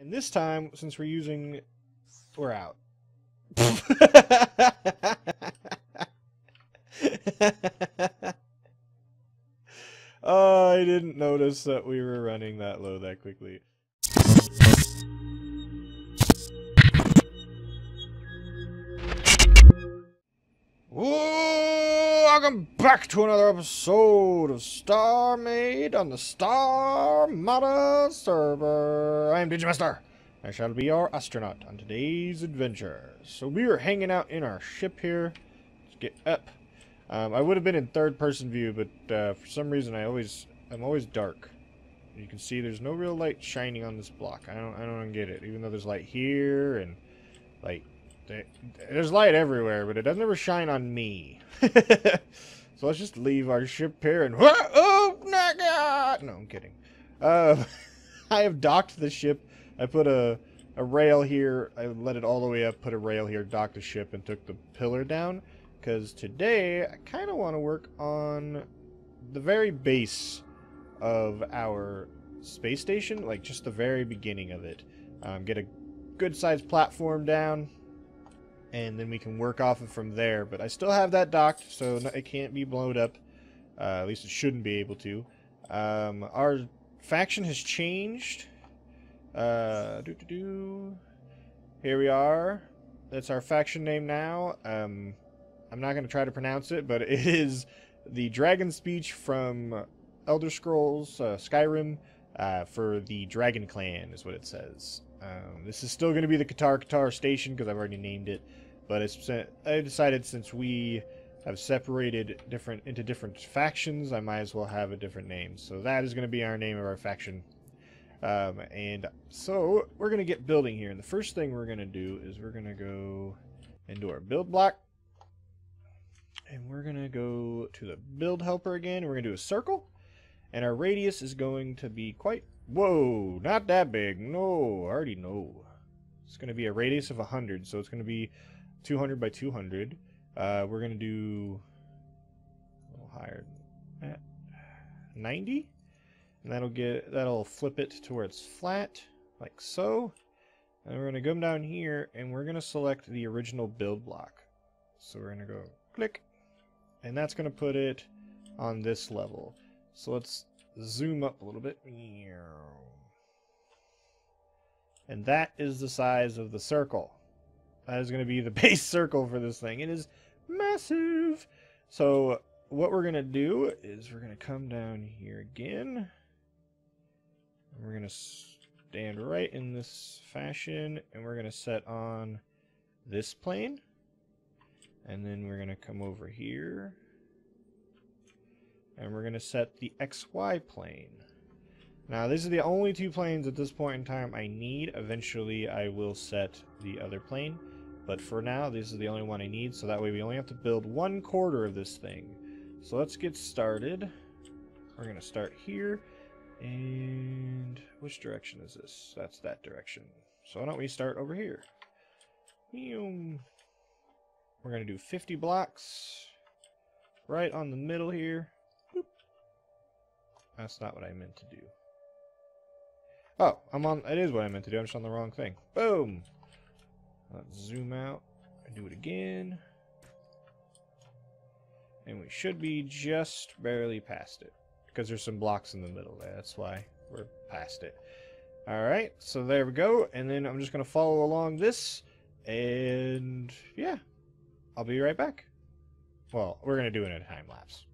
And this time, since we're out. Oh, I didn't notice that we were running that low that quickly. Whoa, welcome back to another episode of StarMade on the Starmada server. I am digimazter. I shall be your astronaut on today's adventure. So we are hanging out in our ship here. Let's get up. I would have been in third-person view, but for some reason I'm always dark. You can see there's no real light shining on this block. I don't get it. Even though there's light here and light. There's light everywhere, but it doesn't ever shine on me. So let's just leave our ship here and... Oh, my God! No, I'm kidding. I have docked the ship. I put a rail here. I let it all the way up, put a rail here, docked the ship, and took the pillar down. Because today, I kind of want to work on the very base of our space station. Like, just the very beginning of it. Get a good-sized platform down. And then we can work off it from there. But I still have that docked, so it can't be blown up. At least it shouldn't be able to. Our faction has changed. Here we are. That's our faction name now. I'm not going to try to pronounce it, but it is the Dragon Speech from Elder Scrolls Skyrim for the Dragon Clan is what it says. This is still going to be the Qatar Station because I've already named it, but I decided since we have separated into different factions, I might as well have a different name. So that is going to be our name of our faction. And so we're going to get building here. And the first thing we're going to do is we're going to go into our build block. And we're going to go to the build helper again. And we're going to do a circle. And our radius is going to be quite... Whoa, not that big. No, I already know. It's going to be a radius of 100. So it's going to be 200 by 200. We're going to do a little higher than that. 90. And that'll flip it to where it's flat, like so. And we're going to come down here, and we're going to select the original build block. So we're going to go click. And that's going to put it on this level. So let's zoom up a little bit. And that is the size of the circle. That is going to be the base circle for this thing. It is massive. So what we're going to do is we're going to come down here again. And we're going to stand right in this fashion. And we're going to set on this plane. And then we're going to come over here. And we're going to set the XY plane. Now, these are the only two planes at this point in time I need. Eventually, I will set the other plane. But for now, this is the only one I need. So that way, we only have to build 1/4 of this thing. So let's get started. We're going to start here. And which direction is this? That's that direction. So why don't we start over here? We're going to do 50 blocks right on the middle here. Boop. That's not what I meant to do. Oh, it is what I meant to do. I'm just on the wrong thing. Boom. Let's zoom out and do it again. And we should be just barely past it because there's some blocks in the middle there. That's why we're past it. All right, so there we go. And then I'm just going to follow along this. And yeah. I'll be right back. Well, we're going to do it in a time lapse.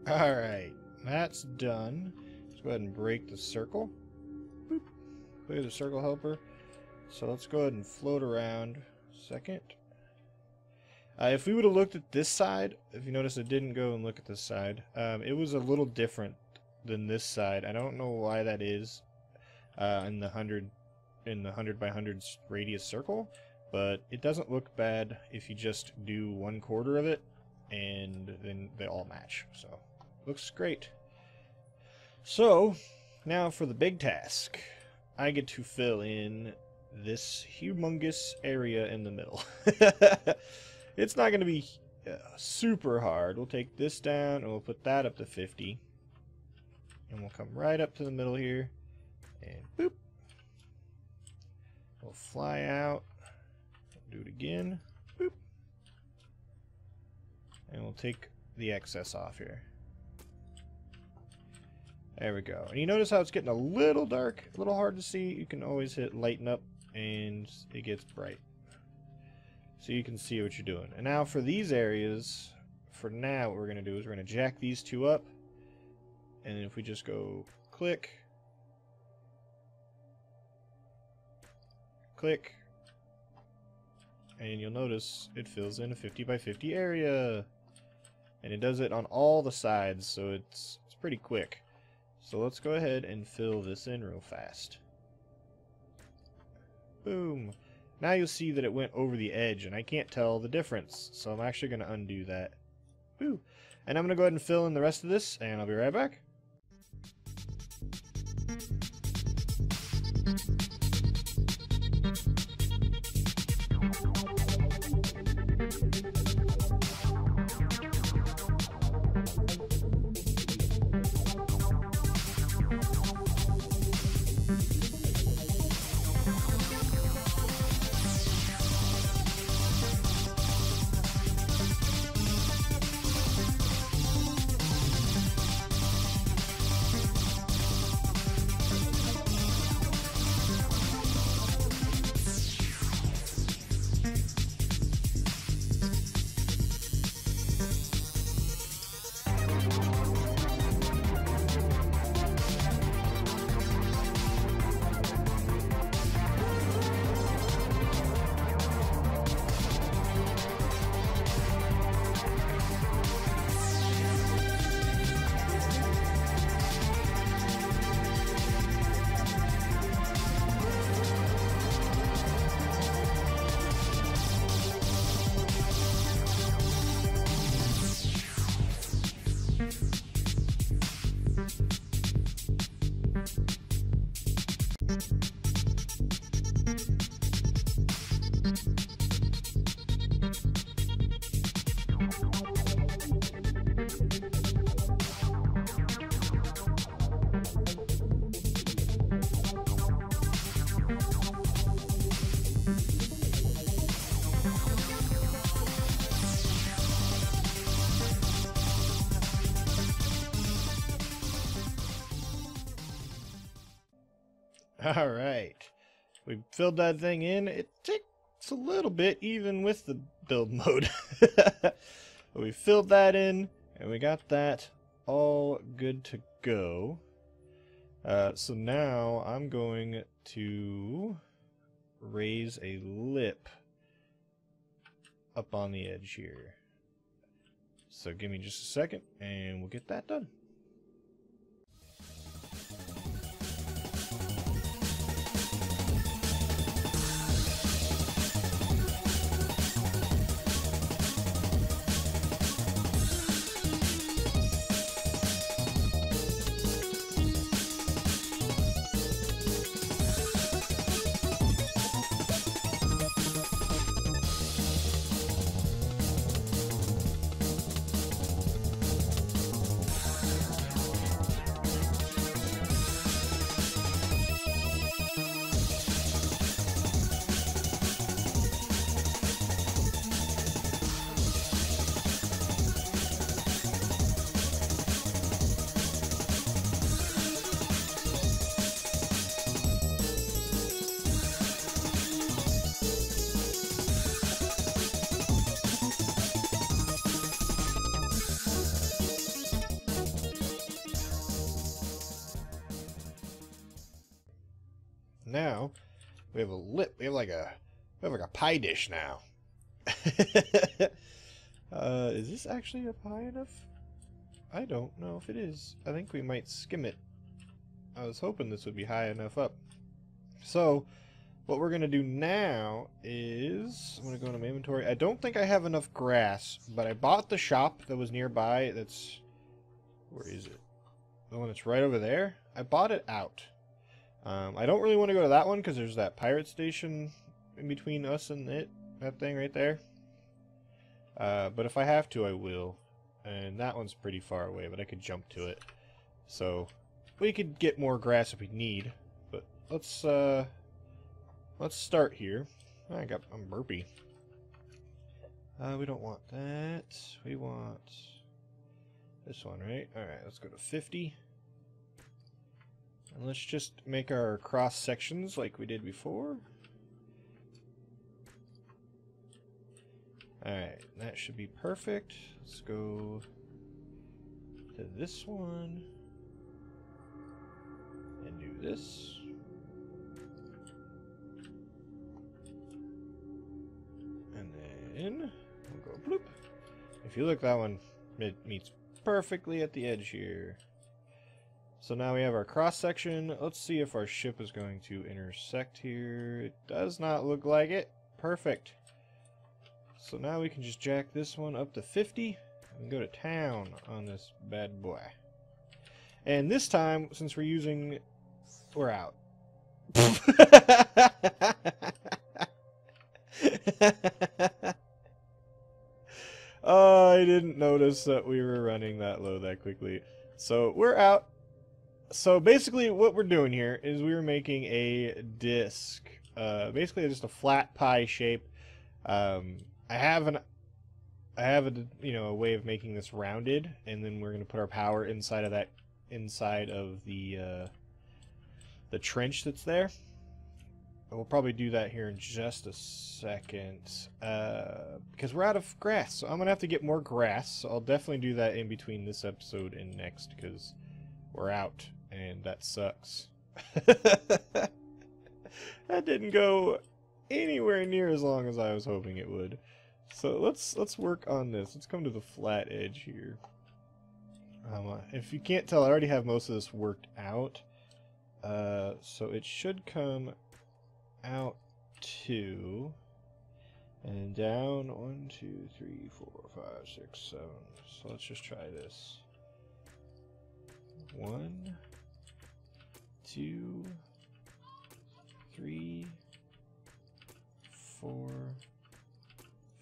Alright, that's done. Let's go ahead and break the circle. Boop. Look at the circle helper. So let's go ahead and float around. Second. If we would have looked at this side, if you notice I didn't go and look at this side, it was a little different than this side. I don't know why that is in the 100 by 100 radius circle, but it doesn't look bad if you just do 1/4 of it, and then they all match. So looks great. So now for the big task. I get to fill in this humongous area in the middle. It's not going to be super hard. We'll take this down and we'll put that up to 50. And we'll come right up to the middle here. And boop. We'll fly out. Do it again. Boop. And we'll take the excess off here. There we go. And you notice how it's getting a little dark, a little hard to see. You can always hit lighten up and it gets bright. So you can see what you're doing. And now for these areas, for now what we're going to do is we're going to jack these two up. And then if we just go click, click, and you'll notice it fills in a 50 by 50 area. And it does it on all the sides, so it's pretty quick. So let's go ahead and fill this in real fast. Boom. Now you'll see that it went over the edge, and I can't tell the difference. So I'm actually going to undo that. Woo. And I'm going to go ahead and fill in the rest of this, and I'll be right back. Alright, we filled that thing in. It takes a little bit even with the build mode. But we filled that in and we got that all good to go. So now I'm going to raise a lip up on the edge here. So give me just a second and we'll get that done. now we have a lip. We have like a pie dish now. Is this actually up high enough? I don't know if it is. I think we might skim it. I was hoping this would be high enough up. So, what we're going to do now is... I'm going to go into my inventory. I don't think I have enough grass, but I bought the shop that was nearby. That's... Where is it? The one that's right over there? I bought it out. I don't really want to go to that one because there's that pirate station in between us and it. That thing right there. But if I have to, I will. And that one's pretty far away, but I could jump to it. So, we could get more grass if we need. But let's start here. I'm burpy. We don't want that. We want this one, right? Alright, let's go to 50. And let's just make our cross sections like we did before. Alright, that should be perfect. Let's go to this one and do this. And then we'll go bloop. If you look, that one, it meets perfectly at the edge here. So now we have our cross section. Let's see if our ship is going to intersect here. It does not look like it. Perfect. So now we can just jack this one up to 50 and go to town on this bad boy. And this time, since we're out. Oh, I didn't notice that we were running that low that quickly. So we're out. So basically what we're doing here is we're making a disc. Basically just a flat pie shape. I have a way of making this rounded, and then we're going to put our power inside of the trench that's there. And we'll probably do that here in just a second, because we're out of grass. So I'm going to have to get more grass. So I'll definitely do that in between this episode and next, because we're out, and that sucks. That didn't go anywhere near as long as I was hoping it would. So let's work on this. Let's come to the flat edge here. If you can't tell, I already have most of this worked out. So it should come out 2 and down 1, 2, 3, 4, 5, 6, 7. So let's just try this. 1, 2, 3, 4,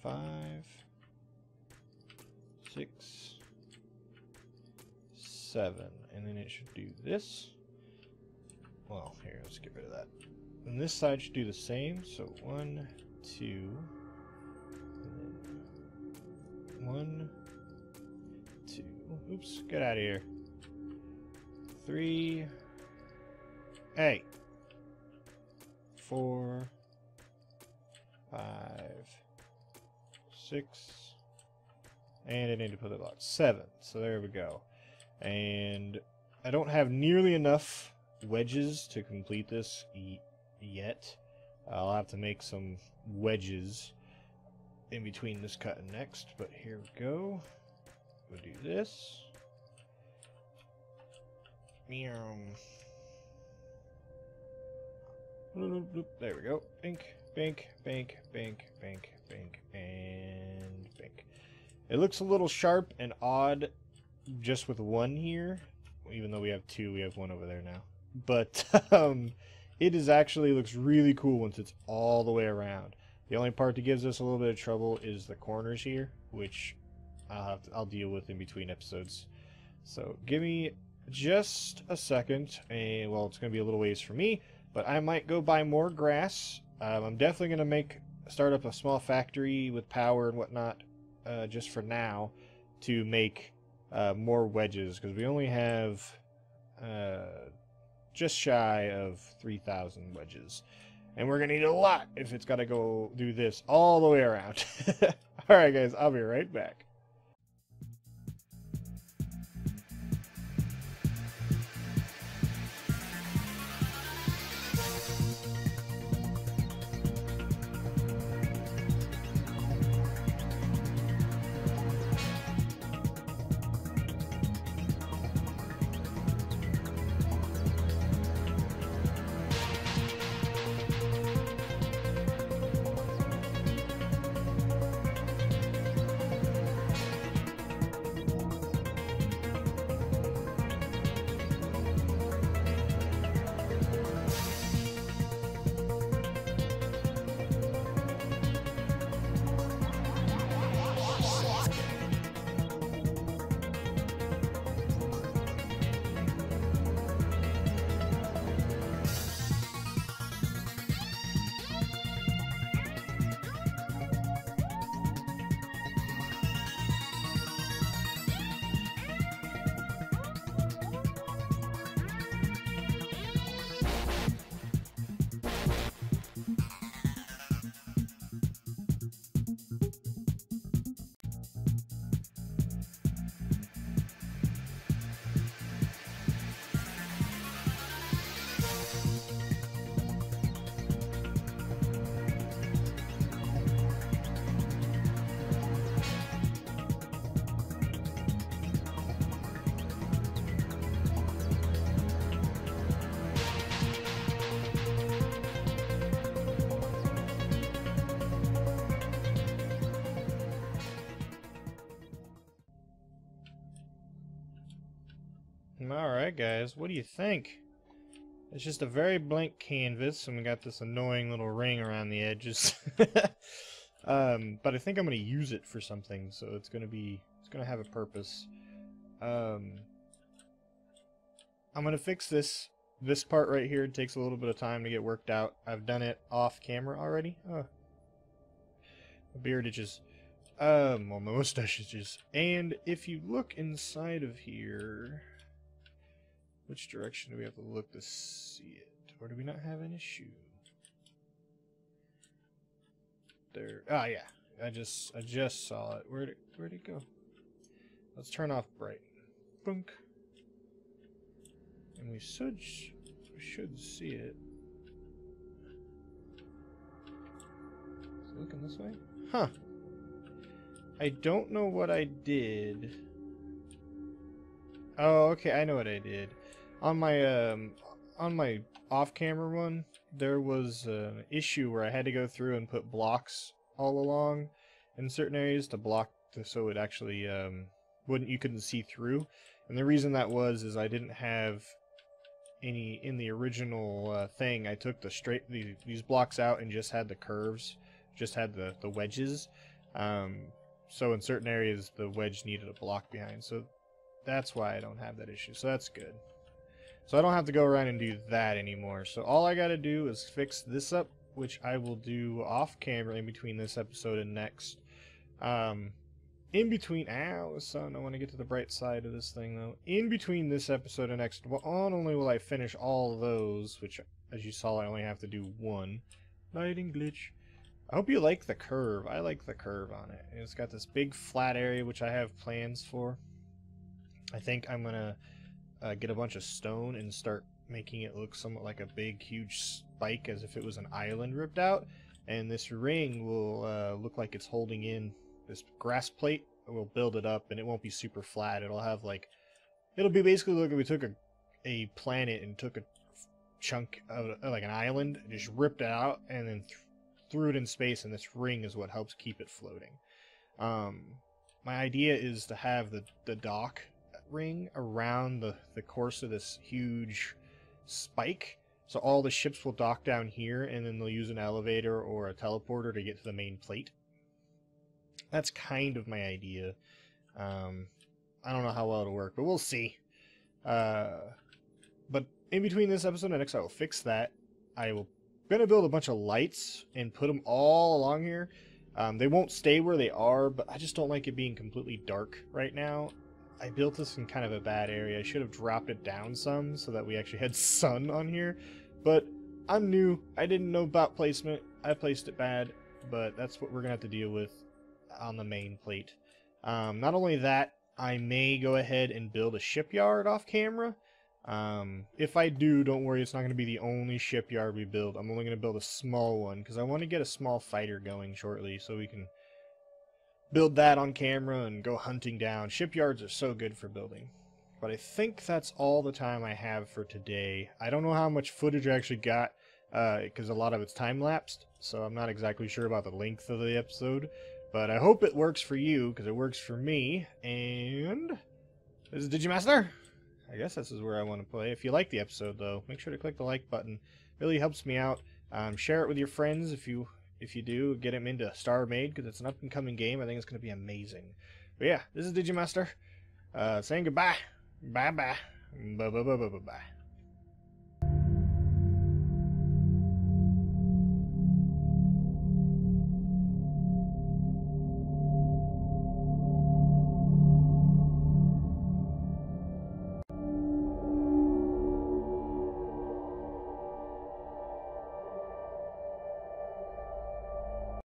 5, 6, 7, and then it should do this. Well, here, let's get rid of that. And this side should do the same. So 1, 2, and then 1, 2. Oops, get out of here. 3. Hey. 4, 5, 6, and I need to put the block 7. So there we go. And I don't have nearly enough wedges to complete this yet. I'll have to make some wedges in between this cut and next, but here we go. We'll do this. Meow. There we go. Bink, bink, bink, bink, bink, bink, and bink. It looks a little sharp and odd just with 1 here. Even though we have 2, we have 1 over there now. But it is actually looks really cool once it's all the way around. The only part that gives us a little bit of trouble is the corners here, which I'll deal with in between episodes. So give me just a second, and well, it's going to be a little ways for me, but I might go buy more grass. I'm definitely going to start up a small factory with power and whatnot, just for now, to make more wedges, because we only have just shy of 3,000 wedges, and we're gonna need a lot if it's got to go do this all the way around. Alright guys, I'll be right back. Alright, guys, what do you think? It's just a very blank canvas, and we got this annoying little ring around the edges. But I think I'm gonna use it for something, so it's gonna have a purpose. I'm gonna fix this part right here. It takes a little bit of time to get worked out. I've done it off camera already. Oh. My beard itches. Well, my mustache itches. And if you look inside of here, which direction do we have to look to see it? Or do we not have an issue? There. Ah, yeah. I just saw it. Where'd it go? Let's turn off bright. Bunk. And we should see it. Is it looking this way? Huh. I don't know what I did. Oh, okay, I know what I did. On my off-camera one, there was an issue where I had to go through and put blocks all along in certain areas to block so it actually you couldn't see through. And the reason that was is I didn't have any in the original thing. I took these blocks out and just had the curves, just had the wedges. So in certain areas the wedge needed a block behind. So that's why I don't have that issue. So that's good. So I don't have to go around and do that anymore. So all I gotta do is fix this up, which I will do off camera in between this episode and next. In between, ow, the sun, I want to get to the bright side of this thing though. In between this episode and next, well, not only will I finish all of those, which as you saw I only have to do one. Lighting glitch. I hope you like the curve. I like the curve on it. It's got this big flat area which I have plans for. I think I'm gonna get a bunch of stone and start making it look somewhat like a big huge spike as if it was an island ripped out, and this ring will look like it's holding in this grass plate. We'll build it up and it won't be super flat. It'll have like, it'll be basically like if we took a planet and took a chunk of like an island and just ripped it out and then threw it in space, and this ring is what helps keep it floating. My idea is to have the dock ring around the course of this huge spike, so all the ships will dock down here and then they'll use an elevator or a teleporter to get to the main plate. That's kind of my idea. I don't know how well it'll work, but we'll see. But in between this episode and next, I will fix that. Gonna build a bunch of lights and put them all along here. They won't stay where they are, but I just don't like it being completely dark right now. I built this in kind of a bad area. I should have dropped it down some so that we actually had sun on here. But I'm new. I didn't know about placement. I placed it bad, but that's what we're gonna have to deal with on the main plate. Not only that, I may go ahead and build a shipyard off camera. If I do, don't worry, it's not going to be the only shipyard we build. I'm only going to build a small one because I want to get a small fighter going shortly so we can build that on camera and go hunting down. Shipyards are so good for building. But I think that's all the time I have for today. I don't know how much footage I actually got because a lot of it's time-lapsed, so I'm not exactly sure about the length of the episode. But I hope it works for you, because it works for me. And this is digimazter. I guess this is where I want to play. If you like the episode, though, make sure to click the like button. It really helps me out. Share it with your friends if you do. Get them into StarMade, because it's an up-and-coming game. I think it's going to be amazing. But yeah, this is digimazter. Saying goodbye. Bye-bye. Bye-bye-bye-bye-bye.